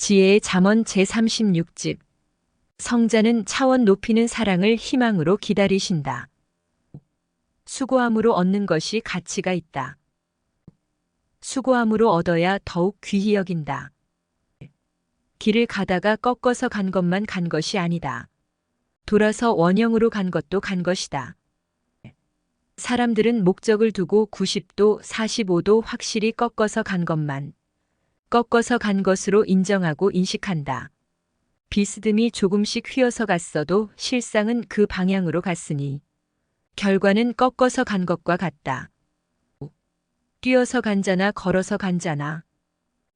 지혜의 잠언 제36집. 성자는 차원 높이는 사랑을 희망으로 기다리신다. 수고함으로 얻는 것이 가치가 있다. 수고함으로 얻어야 더욱 귀히 여긴다. 길을 가다가 꺾어서 간 것만 간 것이 아니다. 돌아서 원형으로 간 것도 간 것이다. 사람들은 목적을 두고 90도, 45도 확실히 꺾어서 간 것만 꺾어서 간 것으로 인정하고 인식한다. 비스듬히 조금씩 휘어서 갔어도 실상은 그 방향으로 갔으니 결과는 꺾어서 간 것과 같다. 뛰어서 간 자나 걸어서 간 자나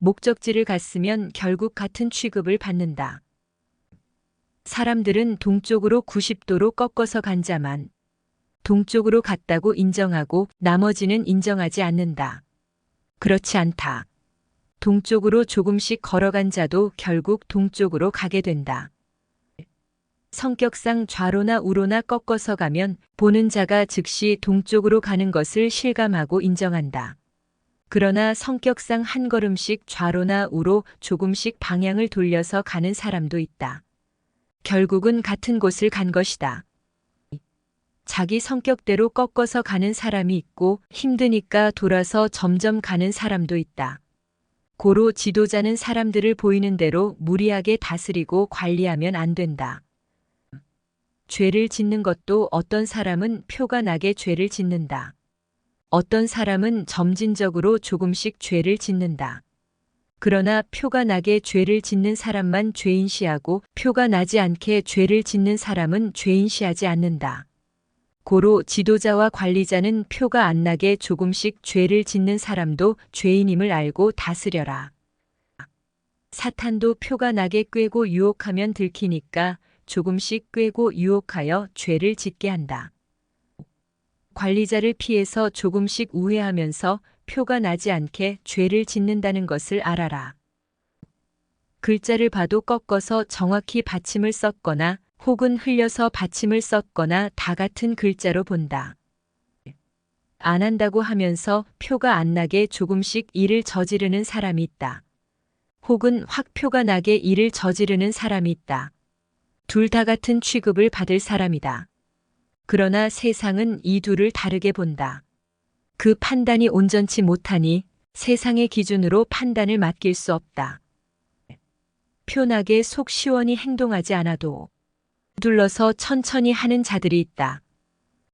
목적지를 갔으면 결국 같은 취급을 받는다. 사람들은 동쪽으로 90도로 꺾어서 간 자만 동쪽으로 갔다고 인정하고 나머지는 인정하지 않는다. 그렇지 않다. 동쪽으로 조금씩 걸어간 자도 결국 동쪽으로 가게 된다. 성격상 좌로나 우로나 꺾어서 가면 보는 자가 즉시 동쪽으로 가는 것을 실감하고 인정한다. 그러나 성격상 한 걸음씩 좌로나 우로 조금씩 방향을 돌려서 가는 사람도 있다. 결국은 같은 곳을 간 것이다. 자기 성격대로 꺾어서 가는 사람이 있고 힘드니까 돌아서 점점 가는 사람도 있다. 고로 지도자는 사람들을 보이는 대로 무리하게 다스리고 관리하면 안 된다. 죄를 짓는 것도 어떤 사람은 표가 나게 죄를 짓는다. 어떤 사람은 점진적으로 조금씩 죄를 짓는다. 그러나 표가 나게 죄를 짓는 사람만 죄인시하고 표가 나지 않게 죄를 짓는 사람은 죄인시하지 않는다. 고로 지도자와 관리자는 표가 안 나게 조금씩 죄를 짓는 사람도 죄인임을 알고 다스려라. 사탄도 표가 나게 꾀고 유혹하면 들키니까 조금씩 꾀고 유혹하여 죄를 짓게 한다. 관리자를 피해서 조금씩 우회하면서 표가 나지 않게 죄를 짓는다는 것을 알아라. 글자를 봐도 꺾어서 정확히 받침을 썼거나 혹은 흘려서 받침을 썼거나 다 같은 글자로 본다. 안 한다고 하면서 표가 안 나게 조금씩 일을 저지르는 사람이 있다. 혹은 확 표가 나게 일을 저지르는 사람이 있다. 둘 다 같은 취급을 받을 사람이다. 그러나 세상은 이 둘을 다르게 본다. 그 판단이 온전치 못하니 세상의 기준으로 판단을 맡길 수 없다. 표나게 속 시원히 행동하지 않아도 둘러서 천천히 하는 자들이 있다.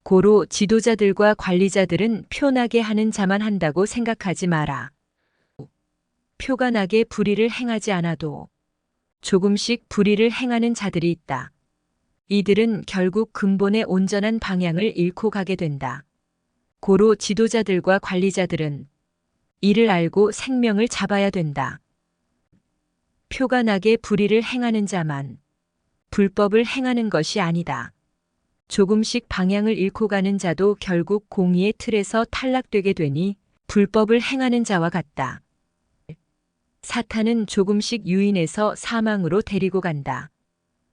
고로 지도자들과 관리자들은 표나게 하는 자만 한다고 생각하지 마라. 표가 나게 불의를 행하지 않아도 조금씩 불의를 행하는 자들이 있다. 이들은 결국 근본의 온전한 방향을 잃고 가게 된다. 고로 지도자들과 관리자들은 이를 알고 생명을 잡아야 된다. 표가 나게 불의를 행하는 자만 불법을 행하는 것이 아니다. 조금씩 방향을 잃고 가는 자도 결국 공의의 틀에서 탈락되게 되니 불법을 행하는 자와 같다. 사탄은 조금씩 유인해서 사망으로 데리고 간다.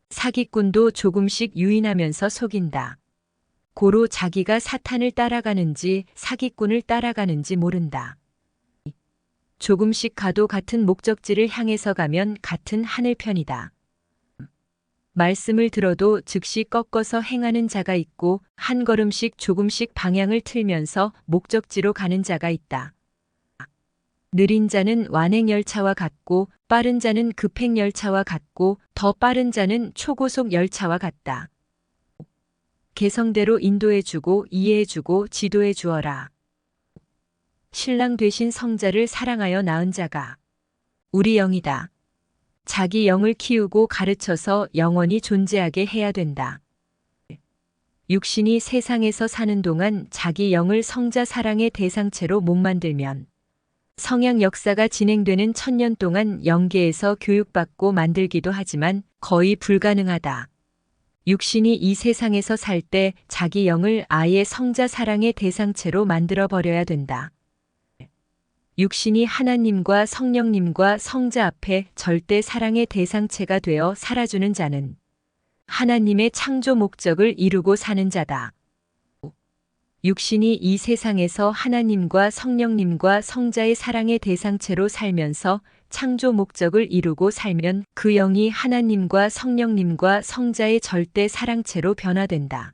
사기꾼도 조금씩 유인하면서 속인다. 고로 자기가 사탄을 따라가는지 사기꾼을 따라가는지 모른다. 조금씩 가도 같은 목적지를 향해서 가면 같은 하늘편이다. 말씀을 들어도 즉시 꺾어서 행하는 자가 있고 한 걸음씩 조금씩 방향을 틀면서 목적지로 가는 자가 있다. 느린 자는 완행열차와 같고 빠른 자는 급행열차와 같고 더 빠른 자는 초고속 열차와 같다. 개성대로 인도해주고 이해해주고 지도해 주어라. 신랑 되신 성자를 사랑하여 낳은 자가 우리 영이다. 자기 영을 키우고 가르쳐서 영원히 존재하게 해야 된다. 육신이 세상에서 사는 동안 자기 영을 성자 사랑의 대상체로 못 만들면 성양 역사가 진행되는 1000년 동안 영계에서 교육받고 만들기도 하지만 거의 불가능하다. 육신이 이 세상에서 살 때 자기 영을 아예 성자 사랑의 대상체로 만들어 버려야 된다. 육신이 하나님과 성령님과 성자 앞에 절대 사랑의 대상체가 되어 살아주는 자는 하나님의 창조 목적을 이루고 사는 자다. 육신이 이 세상에서 하나님과 성령님과 성자의 사랑의 대상체로 살면서 창조 목적을 이루고 살면 그 영이 하나님과 성령님과 성자의 절대 사랑체로 변화된다.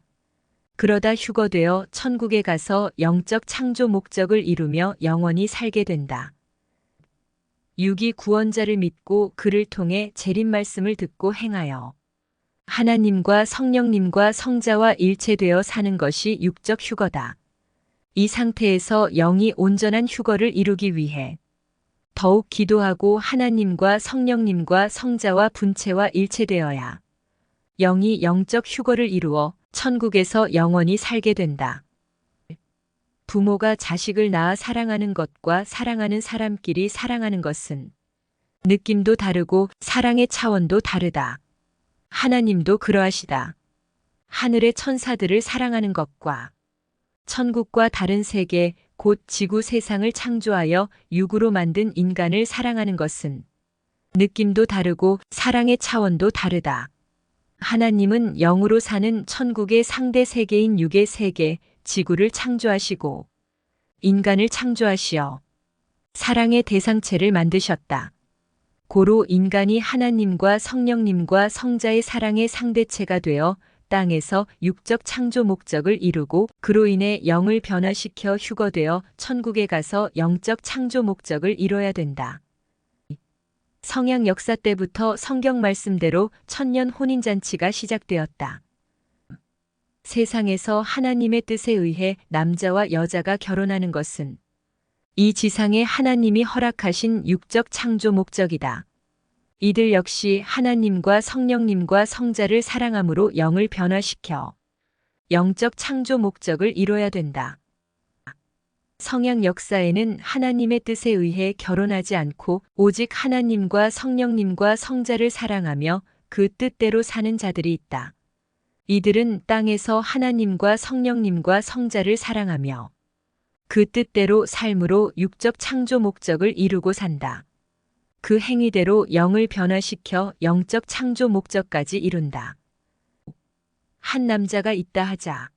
그러다 휴거되어 천국에 가서 영적 창조 목적을 이루며 영원히 살게 된다. 6이 구원자를 믿고 그를 통해 재림 말씀을 듣고 행하여 하나님과 성령님과 성자와 일체되어 사는 것이 육적 휴거다. 이 상태에서 영이 온전한 휴거를 이루기 위해 더욱 기도하고 하나님과 성령님과 성자와 분체와 일체되어야 영이 영적 휴거를 이루어 천국에서 영원히 살게 된다. 부모가 자식을 낳아 사랑하는 것과 사랑하는 사람끼리 사랑하는 것은 느낌도 다르고 사랑의 차원도 다르다. 하나님도 그러하시다. 하늘의 천사들을 사랑하는 것과 천국과 다른 세계, 곧 지구 세상을 창조하여 육으로 만든 인간을 사랑하는 것은 느낌도 다르고 사랑의 차원도 다르다. 하나님은 영으로 사는 천국의 상대 세계인 육의 세계, 지구를 창조하시고 인간을 창조하시어 사랑의 대상체를 만드셨다. 고로 인간이 하나님과 성령님과 성자의 사랑의 상대체가 되어 땅에서 육적 창조 목적을 이루고 그로 인해 영을 변화시켜 휴거되어 천국에 가서 영적 창조 목적을 이뤄야 된다. 성약 역사 때부터 성경 말씀대로 천년 혼인잔치가 시작되었다. 세상에서 하나님의 뜻에 의해 남자와 여자가 결혼하는 것은 이 지상에 하나님이 허락하신 육적 창조 목적이다. 이들 역시 하나님과 성령님과 성자를 사랑함으로 영을 변화시켜 영적 창조 목적을 이뤄야 된다. 성약 역사에는 하나님의 뜻에 의해 결혼하지 않고 오직 하나님과 성령님과 성자를 사랑하며 그 뜻대로 사는 자들이 있다. 이들은 땅에서 하나님과 성령님과 성자를 사랑하며 그 뜻대로 삶으로 육적 창조 목적을 이루고 산다. 그 행위대로 영을 변화시켜 영적 창조 목적까지 이룬다. 한 남자가 있다 하자.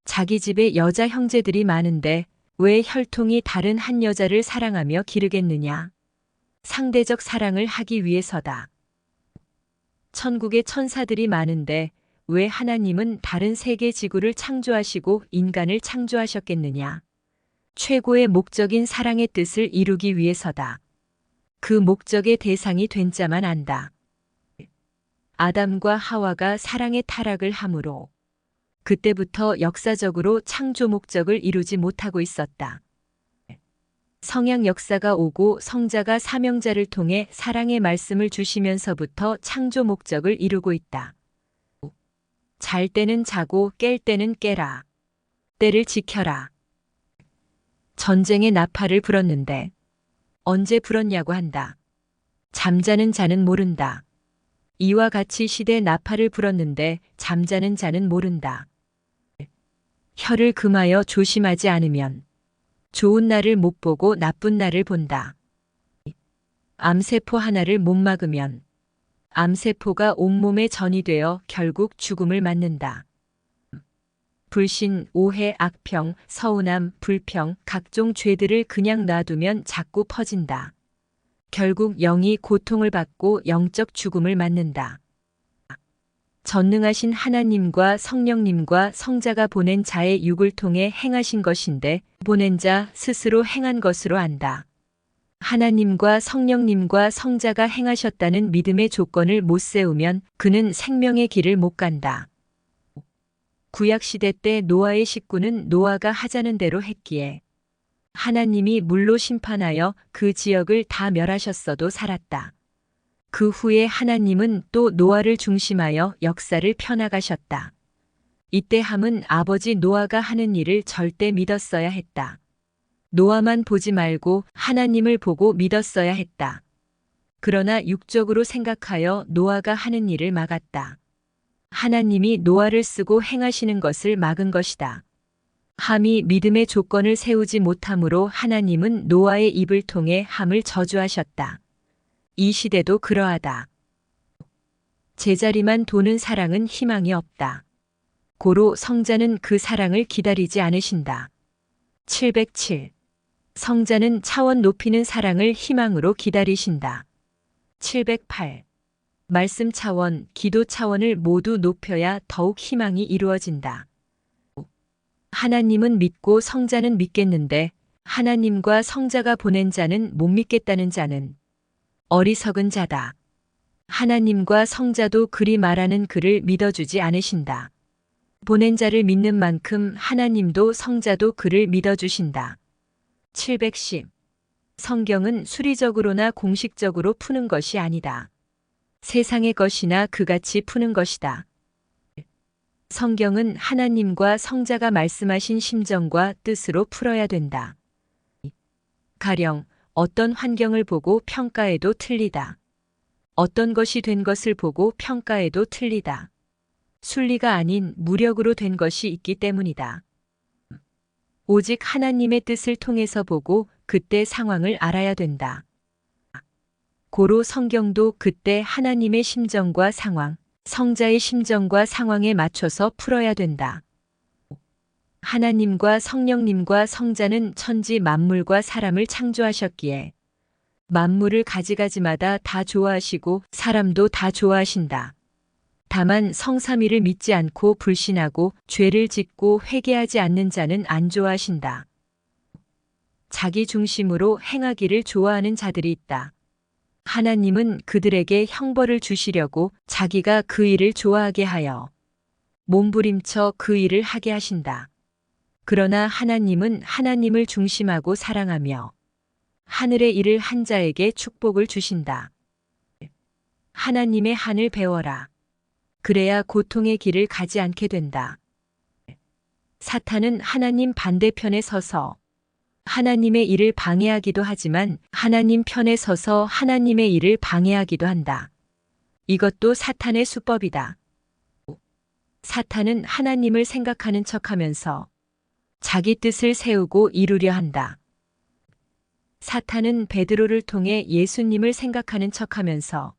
자기 집에 여자 형제들이 많은데 왜 혈통이 다른 한 여자를 사랑하며 기르겠느냐? 상대적 사랑을 하기 위해서다. 천국에 천사들이 많은데 왜 하나님은 다른 세계 지구를 창조하시고 인간을 창조하셨겠느냐? 최고의 목적인 사랑의 뜻을 이루기 위해서다. 그 목적의 대상이 된 자만 안다. 아담과 하와가 사랑의 타락을 함으로 그때부터 역사적으로 창조 목적을 이루지 못하고 있었다. 성약 역사가 오고 성자가 사명자를 통해 사랑의 말씀을 주시면서부터 창조 목적을 이루고 있다. 잘 때는 자고 깰 때는 깨라. 때를 지켜라. 전쟁의 나팔을 불었는데 언제 불었냐고 한다. 잠자는 자는 모른다. 이와 같이 시대 나팔을 불었는데 잠자는 자는 모른다. 혀를 금하여 조심하지 않으면 좋은 날을 못 보고 나쁜 날을 본다. 암세포 하나를 못 막으면 암세포가 온몸에 전이 되어 결국 죽음을 맞는다. 불신, 오해, 악평, 서운함, 불평, 각종 죄들을 그냥 놔두면 자꾸 퍼진다. 결국 영이 고통을 받고 영적 죽음을 맞는다. 전능하신 하나님과 성령님과 성자가 보낸 자의 육을 통해 행하신 것인데 보낸 자 스스로 행한 것으로 안다. 하나님과 성령님과 성자가 행하셨다는 믿음의 조건을 못 세우면 그는 생명의 길을 못 간다. 구약시대 때 노아의 식구는 노아가 하자는 대로 했기에 하나님이 물로 심판하여 그 지역을 다 멸하셨어도 살았다. 그 후에 하나님은 또 노아를 중심하여 역사를 펴나가셨다. 이때 함은 아버지 노아가 하는 일을 절대 믿었어야 했다. 노아만 보지 말고 하나님을 보고 믿었어야 했다. 그러나 육적으로 생각하여 노아가 하는 일을 막았다. 하나님이 노아를 쓰고 행하시는 것을 막은 것이다. 함이 믿음의 조건을 세우지 못함으로 하나님은 노아의 입을 통해 함을 저주하셨다. 이 시대도 그러하다. 제자리만 도는 사랑은 희망이 없다. 고로 성자는 그 사랑을 기다리지 않으신다. 707. 성자는 차원 높이는 사랑을 희망으로 기다리신다. 708. 말씀 차원, 기도 차원을 모두 높여야 더욱 희망이 이루어진다. 하나님은 믿고 성자는 믿겠는데 하나님과 성자가 보낸 자는 못 믿겠다는 자는 어리석은 자다. 하나님과 성자도 그리 말하는 그를 믿어주지 않으신다. 보낸 자를 믿는 만큼 하나님도 성자도 그를 믿어주신다. 710. 성경은 수리적으로나 공식적으로 푸는 것이 아니다. 세상의 것이나 그같이 푸는 것이다. 성경은 하나님과 성자가 말씀하신 심정과 뜻으로 풀어야 된다. 가령 어떤 환경을 보고 평가해도 틀리다. 어떤 것이 된 것을 보고 평가해도 틀리다. 순리가 아닌 무력으로 된 것이 있기 때문이다. 오직 하나님의 뜻을 통해서 보고 그때 상황을 알아야 된다. 고로 성경도 그때 하나님의 심정과 상황, 성자의 심정과 상황에 맞춰서 풀어야 된다. 하나님과 성령님과 성자는 천지 만물과 사람을 창조하셨기에 만물을 가지가지마다 다 좋아하시고 사람도 다 좋아하신다. 다만 성삼위를 믿지 않고 불신하고 죄를 짓고 회개하지 않는 자는 안 좋아하신다. 자기 중심으로 행하기를 좋아하는 자들이 있다. 하나님은 그들에게 형벌을 주시려고 자기가 그 일을 좋아하게 하여 몸부림쳐 그 일을 하게 하신다. 그러나 하나님은 하나님을 중심하고 사랑하며 하늘의 일을 한 자에게 축복을 주신다. 하나님의 한을 배워라. 그래야 고통의 길을 가지 않게 된다. 사탄은 하나님 반대편에 서서 하나님의 일을 방해하기도 하지만 하나님 편에 서서 하나님의 일을 방해하기도 한다. 이것도 사탄의 수법이다. 사탄은 하나님을 생각하는 척하면서 자기 뜻을 세우고 이루려 한다. 사탄은 베드로를 통해 예수님을 생각하는 척하면서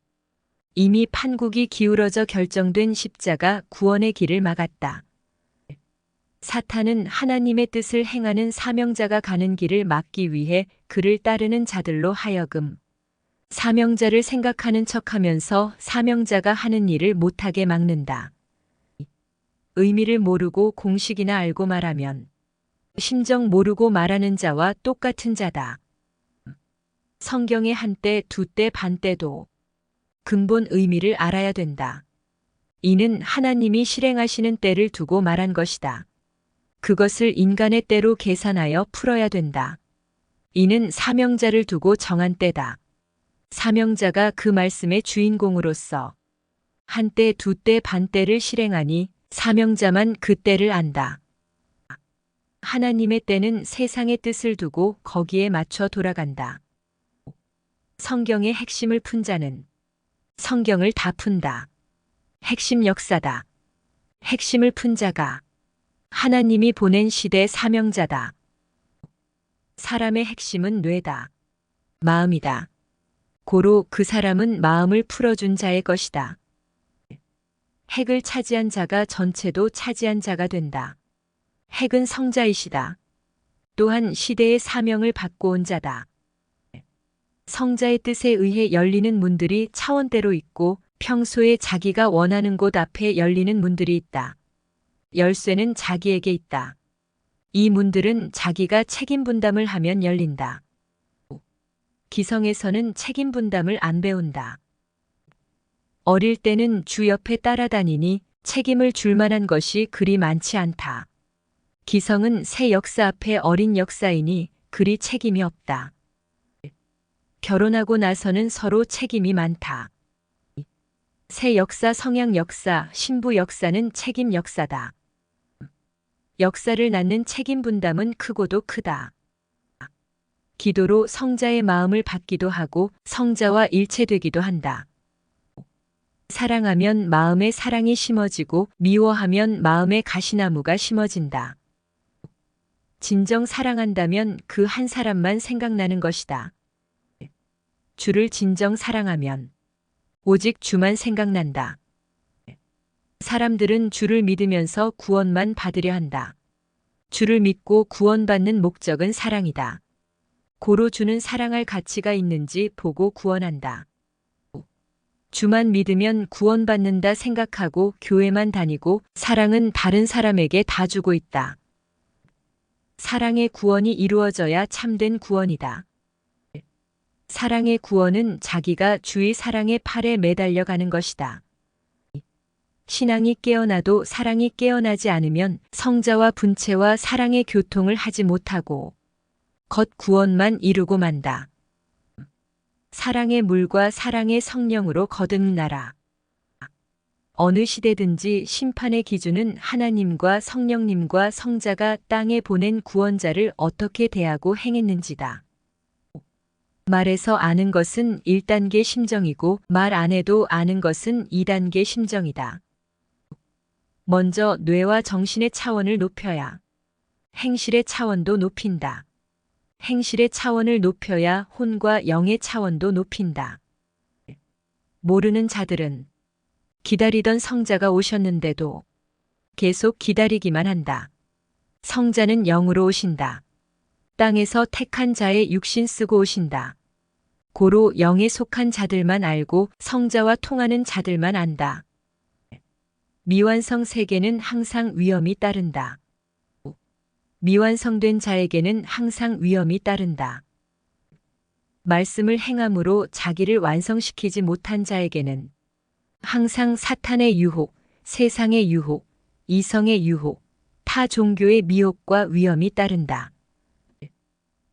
이미 판국이 기울어져 결정된 십자가 구원의 길을 막았다. 사탄은 하나님의 뜻을 행하는 사명자가 가는 길을 막기 위해 그를 따르는 자들로 하여금 사명자를 생각하는 척하면서 사명자가 하는 일을 못하게 막는다. 의미를 모르고 공식이나 알고 말하면 심정 모르고 말하는 자와 똑같은 자다. 성경의 한때, 두때, 반때도 근본 의미를 알아야 된다. 이는 하나님이 실행하시는 때를 두고 말한 것이다. 그것을 인간의 때로 계산하여 풀어야 된다. 이는 사명자를 두고 정한 때다. 사명자가 그 말씀의 주인공으로서 한때, 두때, 반때를 실행하니 사명자만 그 때를 안다. 하나님의 때는 세상의 뜻을 두고 거기에 맞춰 돌아간다. 성경의 핵심을 푼 자는 성경을 다 푼다. 핵심 역사다. 핵심을 푼 자가 하나님이 보낸 시대 사명자다. 사람의 핵심은 뇌다. 마음이다. 고로 그 사람은 마음을 풀어준 자의 것이다. 핵을 차지한 자가 전체도 차지한 자가 된다. 핵은 성자이시다. 또한 시대의 사명을 받고 온 자다. 성자의 뜻에 의해 열리는 문들이 차원대로 있고 평소에 자기가 원하는 곳 앞에 열리는 문들이 있다. 열쇠는 자기에게 있다. 이 문들은 자기가 책임 분담을 하면 열린다. 기성에서는 책임 분담을 안 배운다. 어릴 때는 주 옆에 따라다니니 책임을 줄 만한 것이 그리 많지 않다. 기성은 새 역사 앞에 어린 역사이니 그리 책임이 없다. 결혼하고 나서는 서로 책임이 많다. 새 역사, 성향 역사, 신부 역사는 책임 역사다. 역사를 낳는 책임 분담은 크고도 크다. 기도로 성자의 마음을 받기도 하고 성자와 일체되기도 한다. 사랑하면 마음에 사랑이 심어지고 미워하면 마음에 가시나무가 심어진다. 진정 사랑한다면 그 한 사람만 생각나는 것이다. 주를 진정 사랑하면 오직 주만 생각난다. 사람들은 주를 믿으면서 구원만 받으려 한다. 주를 믿고 구원받는 목적은 사랑이다. 고로 주는 사랑할 가치가 있는지 보고 구원한다. 주만 믿으면 구원받는다 생각하고 교회만 다니고 사랑은 다른 사람에게 다 주고 있다. 사랑의 구원이 이루어져야 참된 구원이다. 사랑의 구원은 자기가 주의 사랑의 팔에 매달려 가는 것이다. 신앙이 깨어나도 사랑이 깨어나지 않으면 성자와 분체와 사랑의 교통을 하지 못하고 겉 구원만 이루고 만다. 사랑의 물과 사랑의 성령으로 거듭나라. 어느 시대든지 심판의 기준은 하나님과 성령님과 성자가 땅에 보낸 구원자를 어떻게 대하고 행했는지다. 말에서 아는 것은 1단계 심정이고 말 안 해도 아는 것은 2단계 심정이다. 먼저 뇌와 정신의 차원을 높여야 행실의 차원도 높인다. 행실의 차원을 높여야 혼과 영의 차원도 높인다. 모르는 자들은 기다리던 성자가 오셨는데도 계속 기다리기만 한다. 성자는 영으로 오신다. 땅에서 택한 자의 육신 쓰고 오신다. 고로 영에 속한 자들만 알고 성자와 통하는 자들만 안다. 미완성 세계는 항상 위험이 따른다. 미완성된 자에게는 항상 위험이 따른다. 말씀을 행함으로 자기를 완성시키지 못한 자에게는 항상 사탄의 유혹, 세상의 유혹, 이성의 유혹, 타 종교의 미혹과 위험이 따른다.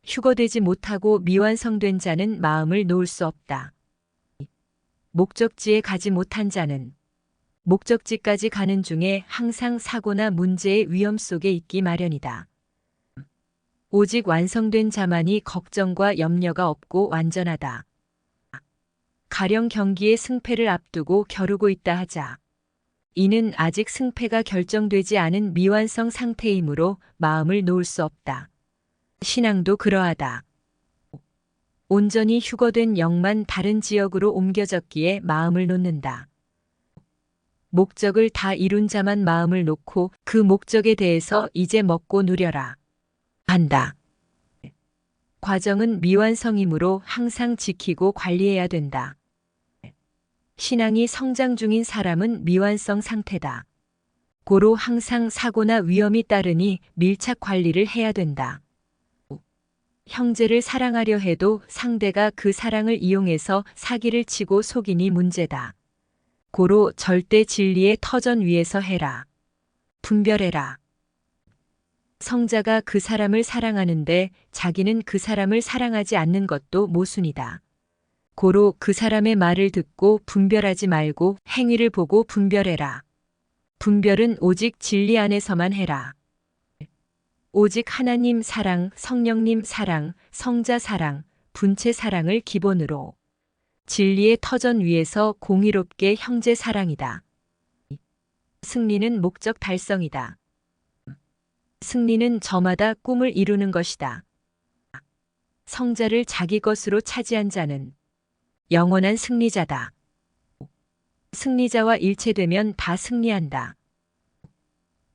휴거되지 못하고 미완성된 자는 마음을 놓을 수 없다. 목적지에 가지 못한 자는 목적지까지 가는 중에 항상 사고나 문제의 위험 속에 있기 마련이다. 오직 완성된 자만이 걱정과 염려가 없고 완전하다. 가령 경기의 승패를 앞두고 겨루고 있다 하자. 이는 아직 승패가 결정되지 않은 미완성 상태이므로 마음을 놓을 수 없다. 신앙도 그러하다. 온전히 휴거된 영만 다른 지역으로 옮겨졌기에 마음을 놓는다. 목적을 다 이룬 자만 마음을 놓고 그 목적에 대해서 이제 먹고 누려라 한다. 과정은 미완성이므로 항상 지키고 관리해야 된다. 신앙이 성장 중인 사람은 미완성 상태다. 고로 항상 사고나 위험이 따르니 밀착 관리를 해야 된다. 형제를 사랑하려 해도 상대가 그 사랑을 이용해서 사기를 치고 속이니 문제다. 고로 절대 진리의 터전 위에서 해라. 분별해라. 성자가 그 사람을 사랑하는데 자기는 그 사람을 사랑하지 않는 것도 모순이다. 고로 그 사람의 말을 듣고 분별하지 말고 행위를 보고 분별해라. 분별은 오직 진리 안에서만 해라. 오직 하나님 사랑, 성령님 사랑, 성자 사랑, 분체 사랑을 기본으로 진리의 터전 위에서 공의롭게 형제 사랑이다. 승리는 목적 달성이다. 승리는 저마다 꿈을 이루는 것이다. 성자를 자기 것으로 차지한 자는 영원한 승리자다. 승리자와 일체되면 다 승리한다.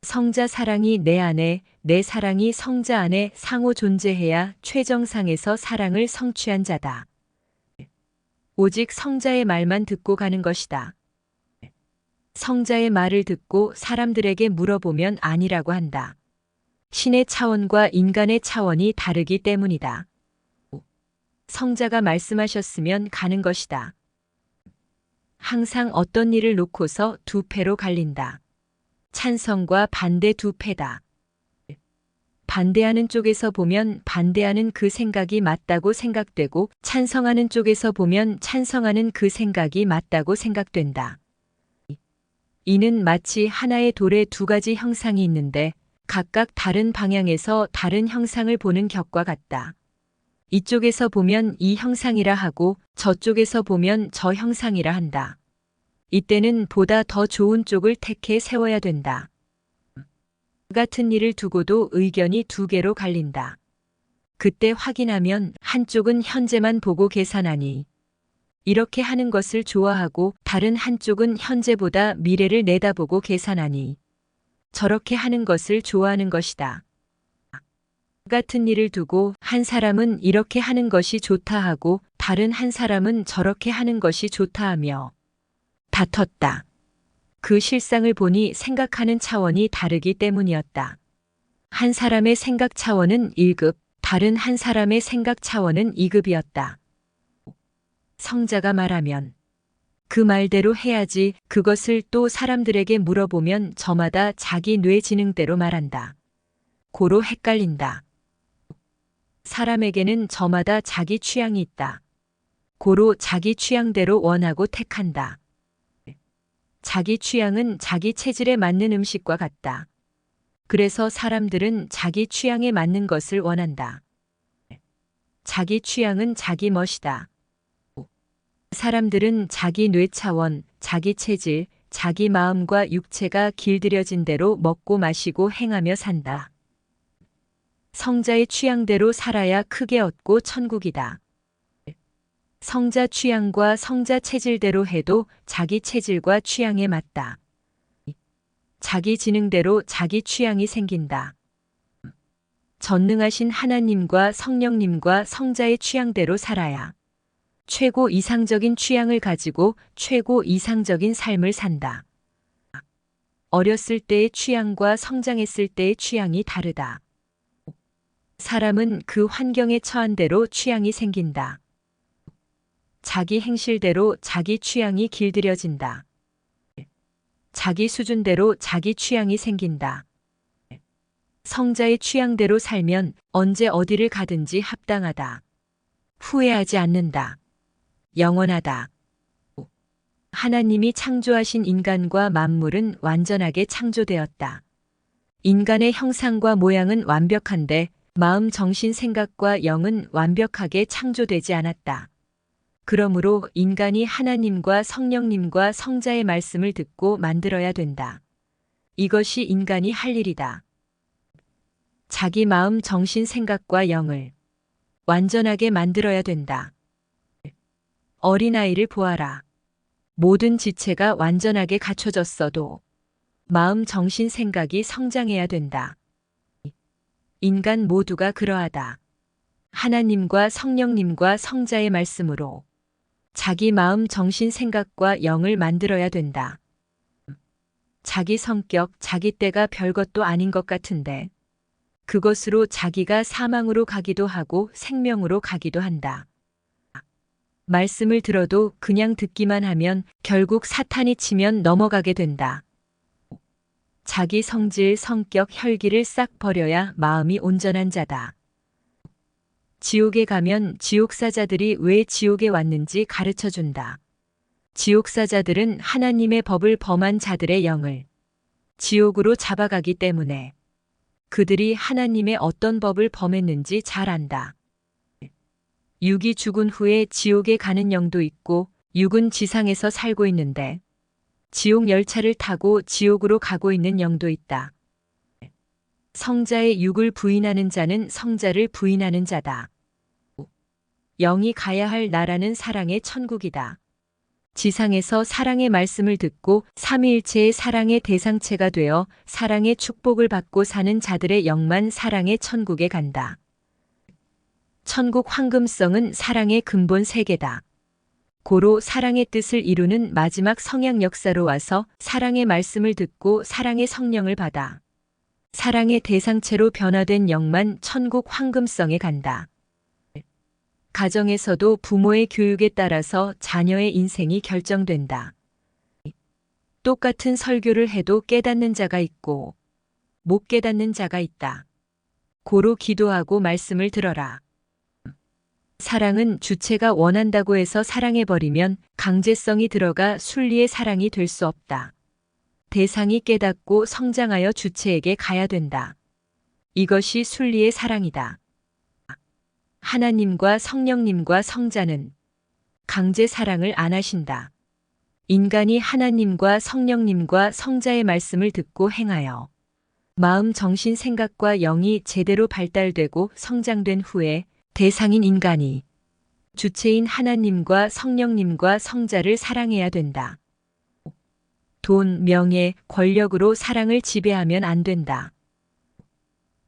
성자 사랑이 내 안에, 내 사랑이 성자 안에 상호 존재해야 최정상에서 사랑을 성취한 자다. 오직 성자의 말만 듣고 가는 것이다. 성자의 말을 듣고 사람들에게 물어보면 아니라고 한다. 신의 차원과 인간의 차원이 다르기 때문이다. 성자가 말씀하셨으면 가는 것이다. 항상 어떤 일을 놓고서 두 패로 갈린다. 찬성과 반대 두 패다. 반대하는 쪽에서 보면 반대하는 그 생각이 맞다고 생각되고 찬성하는 쪽에서 보면 찬성하는 그 생각이 맞다고 생각된다. 이는 마치 하나의 돌에 두 가지 형상이 있는데 각각 다른 방향에서 다른 형상을 보는 격과 같다. 이쪽에서 보면 이 형상이라 하고 저쪽에서 보면 저 형상이라 한다. 이때는 보다 더 좋은 쪽을 택해 세워야 된다. 같은 일을 두고도 의견이 두 개로 갈린다. 그때 확인하면 한쪽은 현재만 보고 계산하니 이렇게 하는 것을 좋아하고 다른 한쪽은 현재보다 미래를 내다보고 계산하니 저렇게 하는 것을 좋아하는 것이다. 같은 일을 두고 한 사람은 이렇게 하는 것이 좋다 하고 다른 한 사람은 저렇게 하는 것이 좋다 하며 다퉜다. 그 실상을 보니 생각하는 차원이 다르기 때문이었다. 한 사람의 생각 차원은 1급, 다른 한 사람의 생각 차원은 2급이었다. 성자가 말하면 그 말대로 해야지 그것을 또 사람들에게 물어보면 저마다 자기 뇌 지능대로 말한다. 고로 헷갈린다. 사람에게는 저마다 자기 취향이 있다. 고로 자기 취향대로 원하고 택한다. 자기 취향은 자기 체질에 맞는 음식과 같다. 그래서 사람들은 자기 취향에 맞는 것을 원한다. 자기 취향은 자기 멋이다. 사람들은 자기 뇌 차원, 자기 체질, 자기 마음과 육체가 길들여진 대로 먹고 마시고 행하며 산다. 성자의 취향대로 살아야 크게 얻고 천국이다. 성자 취향과 성자 체질대로 해도 자기 체질과 취향에 맞다. 자기 지능대로 자기 취향이 생긴다. 전능하신 하나님과 성령님과 성자의 취향대로 살아야 최고 이상적인 취향을 가지고 최고 이상적인 삶을 산다. 어렸을 때의 취향과 성장했을 때의 취향이 다르다. 사람은 그 환경에 처한 대로 취향이 생긴다. 자기 행실대로 자기 취향이 길들여진다. 자기 수준대로 자기 취향이 생긴다. 성자의 취향대로 살면 언제 어디를 가든지 합당하다. 후회하지 않는다. 영원하다. 하나님이 창조하신 인간과 만물은 완전하게 창조되었다. 인간의 형상과 모양은 완벽한데 마음, 정신, 생각과 영은 완벽하게 창조되지 않았다. 그러므로 인간이 하나님과 성령님과 성자의 말씀을 듣고 만들어야 된다. 이것이 인간이 할 일이다. 자기 마음, 정신, 생각과 영을 완전하게 만들어야 된다. 어린아이를 보아라. 모든 지체가 완전하게 갖춰졌어도 마음, 정신, 생각이 성장해야 된다. 인간 모두가 그러하다. 하나님과 성령님과 성자의 말씀으로 자기 마음, 정신, 생각과 영을 만들어야 된다. 자기 성격, 자기 때가 별것도 아닌 것 같은데 그것으로 자기가 사망으로 가기도 하고 생명으로 가기도 한다. 말씀을 들어도 그냥 듣기만 하면 결국 사탄이 치면 넘어가게 된다. 자기 성질, 성격, 혈기를 싹 버려야 마음이 온전한 자다. 지옥에 가면 지옥사자들이 왜 지옥에 왔는지 가르쳐 준다. 지옥사자들은 하나님의 법을 범한 자들의 영을 지옥으로 잡아가기 때문에 그들이 하나님의 어떤 법을 범했는지 잘 안다. 육이 죽은 후에 지옥에 가는 영도 있고 육은 지상에서 살고 있는데 지옥 열차를 타고 지옥으로 가고 있는 영도 있다. 성자의 육을 부인하는 자는 성자를 부인하는 자다. 영이 가야 할 나라는 사랑의 천국이다. 지상에서 사랑의 말씀을 듣고 삼위일체의 사랑의 대상체가 되어 사랑의 축복을 받고 사는 자들의 영만 사랑의 천국에 간다. 천국 황금성은 사랑의 근본 세계다. 고로 사랑의 뜻을 이루는 마지막 성약 역사로 와서 사랑의 말씀을 듣고 사랑의 성령을 받아 사랑의 대상체로 변화된 영만 천국 황금성에 간다. 가정에서도 부모의 교육에 따라서 자녀의 인생이 결정된다. 똑같은 설교를 해도 깨닫는 자가 있고 못 깨닫는 자가 있다. 고로 기도하고 말씀을 들어라. 사랑은 주체가 원한다고 해서 사랑해버리면 강제성이 들어가 순리의 사랑이 될 수 없다. 대상이 깨닫고 성장하여 주체에게 가야 된다. 이것이 순리의 사랑이다. 하나님과 성령님과 성자는 강제 사랑을 안 하신다. 인간이 하나님과 성령님과 성자의 말씀을 듣고 행하여 마음, 정신, 생각과 영이 제대로 발달되고 성장된 후에 대상인 인간이 주체인 하나님과 성령님과 성자를 사랑해야 된다. 돈, 명예, 권력으로 사랑을 지배하면 안 된다.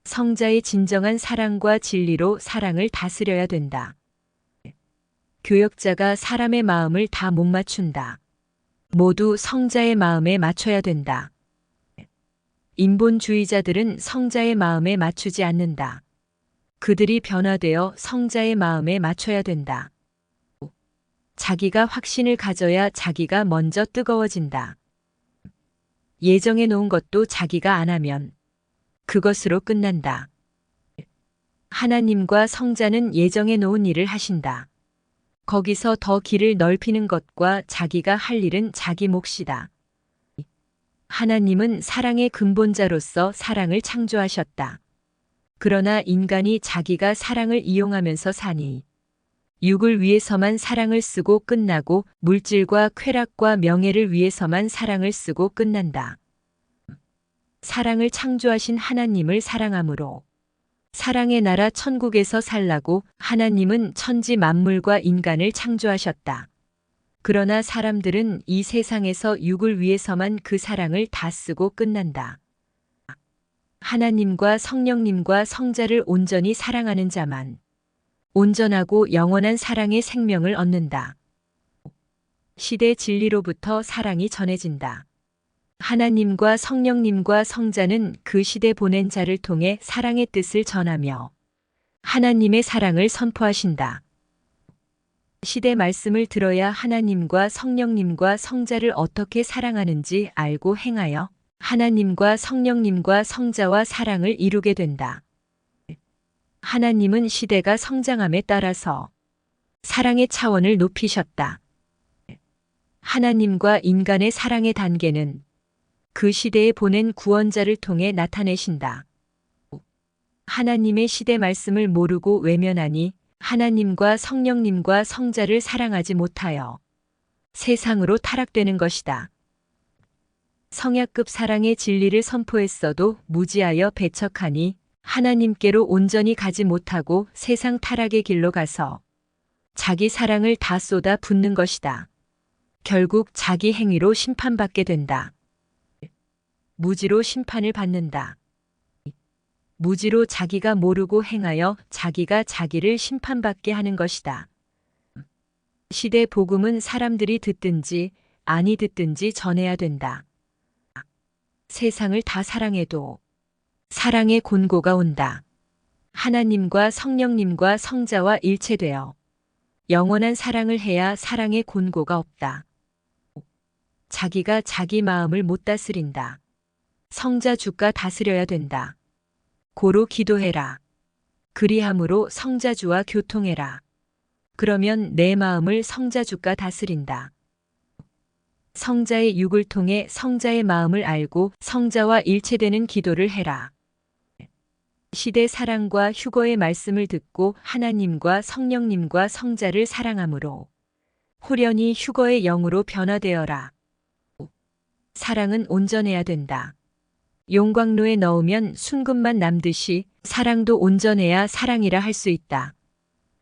성자의 진정한 사랑과 진리로 사랑을 다스려야 된다. 교역자가 사람의 마음을 다 못 맞춘다. 모두 성자의 마음에 맞춰야 된다. 인본주의자들은 성자의 마음에 맞추지 않는다. 그들이 변화되어 성자의 마음에 맞춰야 된다. 자기가 확신을 가져야 자기가 먼저 뜨거워진다. 예정해 놓은 것도 자기가 안 하면 그것으로 끝난다. 하나님과 성자는 예정해 놓은 일을 하신다. 거기서 더 길을 넓히는 것과 자기가 할 일은 자기 몫이다. 하나님은 사랑의 근본자로서 사랑을 창조하셨다. 그러나 인간이 자기가 사랑을 이용하면서 사니 육을 위해서만 사랑을 쓰고 끝나고 물질과 쾌락과 명예를 위해서만 사랑을 쓰고 끝난다. 사랑을 창조하신 하나님을 사랑함으로 사랑의 나라 천국에서 살라고 하나님은 천지 만물과 인간을 창조하셨다. 그러나 사람들은 이 세상에서 육을 위해서만 그 사랑을 다 쓰고 끝난다. 하나님과 성령님과 성자를 온전히 사랑하는 자만 온전하고 영원한 사랑의 생명을 얻는다. 시대 진리로부터 사랑이 전해진다. 하나님과 성령님과 성자는 그 시대 보낸 자를 통해 사랑의 뜻을 전하며 하나님의 사랑을 선포하신다. 시대 말씀을 들어야 하나님과 성령님과 성자를 어떻게 사랑하는지 알고 행하여 하나님과 성령님과 성자와 사랑을 이루게 된다. 하나님은 시대가 성장함에 따라서 사랑의 차원을 높이셨다. 하나님과 인간의 사랑의 단계는 그 시대에 보낸 구원자를 통해 나타내신다. 하나님의 시대 말씀을 모르고 외면하니 하나님과 성령님과 성자를 사랑하지 못하여 세상으로 타락되는 것이다. 성약급 사랑의 진리를 선포했어도 무지하여 배척하니 하나님께로 온전히 가지 못하고 세상 타락의 길로 가서 자기 사랑을 다 쏟아 붓는 것이다. 결국 자기 행위로 심판받게 된다. 무지로 심판을 받는다. 무지로 자기가 모르고 행하여 자기가 자기를 심판받게 하는 것이다. 시대 복음은 사람들이 듣든지 아니 듣든지 전해야 된다. 세상을 다 사랑해도 사랑의 곤고가 온다. 하나님과 성령님과 성자와 일체되어 영원한 사랑을 해야 사랑의 곤고가 없다. 자기가 자기 마음을 못 다스린다. 성자 주가 다스려야 된다. 고로 기도해라. 그리함으로 성자주와 교통해라. 그러면 내 마음을 성자주가 다스린다. 성자의 육을 통해 성자의 마음을 알고 성자와 일체되는 기도를 해라. 시대 사랑과 휴거의 말씀을 듣고 하나님과 성령님과 성자를 사랑함으로 호련히 휴거의 영으로 변화되어라. 사랑은 온전해야 된다. 용광로에 넣으면 순금만 남듯이 사랑도 온전해야 사랑이라 할 수 있다.